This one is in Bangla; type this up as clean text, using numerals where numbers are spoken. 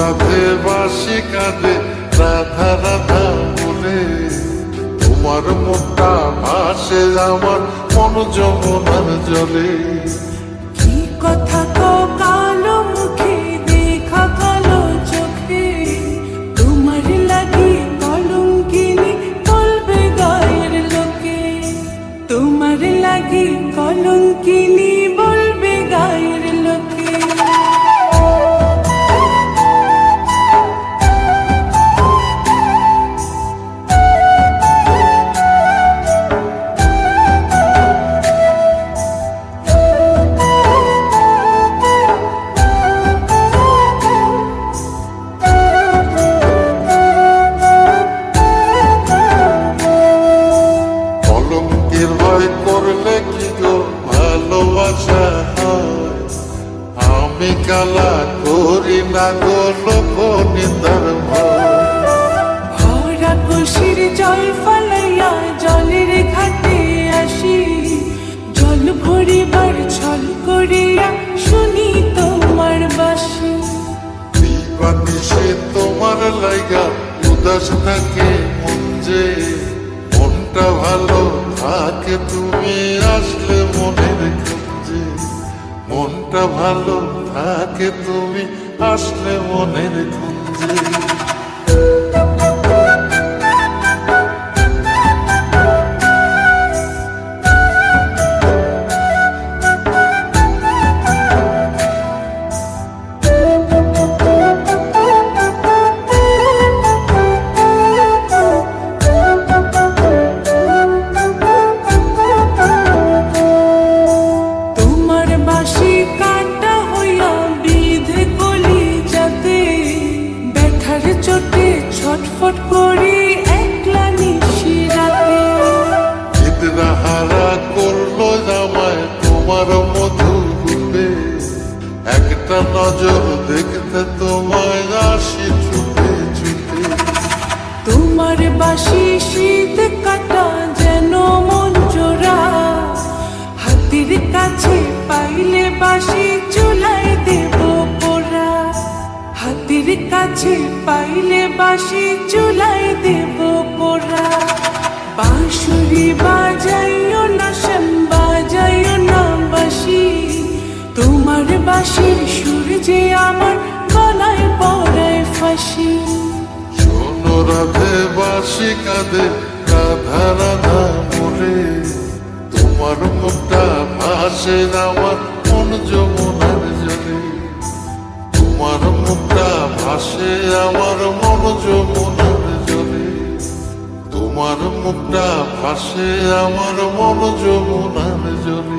রাধে বাসি কাঁদে রাধা রাধা বলে, তোমার মুখটা ভাসে আমার মন যমুনার জলে। কি কথা তো কালো মুখে দেখা কালো চোখে, তোমার লাগি কলঙ্কিনী বলবে গায়ের লোকে, তোমার লাগি কলঙ্কিনী বলবে গায়ের লোকে। কলঙ্কের ভয় করলে কি গো ভালোবাসা হয়? আমি কালা করি না গো লোক নিন্দার ভয়। ভরা কলসির জল ফালাইয়া জলের ঘাটে আসি, জল ভরিবার ছল করিয়া শুনি তোমার বাঁশি। দিবানিশে তোমার লাইগা উদাস থাকে মন যে, মনটা ভালো থাকে তুমি আসলে মনের খুঁজে। মনটা ভালো থাকে তুমি আসলে মনের খুঁজে। তোমার বাঁশি কাটা হইয়া বিধে কলি যাতে, ব্যথার চোটে ছটফট করি একলা নিশি রাতে। চিত্রা হারা করলো জামায় তোমার মধু রূপে, একটা নজর দেখতে তোমায় আসি ছুটে ছুটে। তোমার বাঁশি শীত কাটা যেন মন জোড়া, হাতের কাছে পাইলে বাঁশি চুলাই দেব পোড়া, হাতের কাছে পাইলে বাঁশি চুলাই দেব পোড়া। বাঁশুরি বাজাইও না শ্যাম বাজাইও না বাঁশি, তোমার বাঁশির সুর যে আমার গলায় পড়ায় ফাঁসি। শোনো রাধে বাসি কাঁদে রাধা রাধা বলে, তোমার মুখটা ভাসে আমার মন যমুনার জলে। তোমার মুখটা ভাসে আমার মন যমুনার জলে। তোমার মুখটা ভাসে আমার মন যমুনার জলে।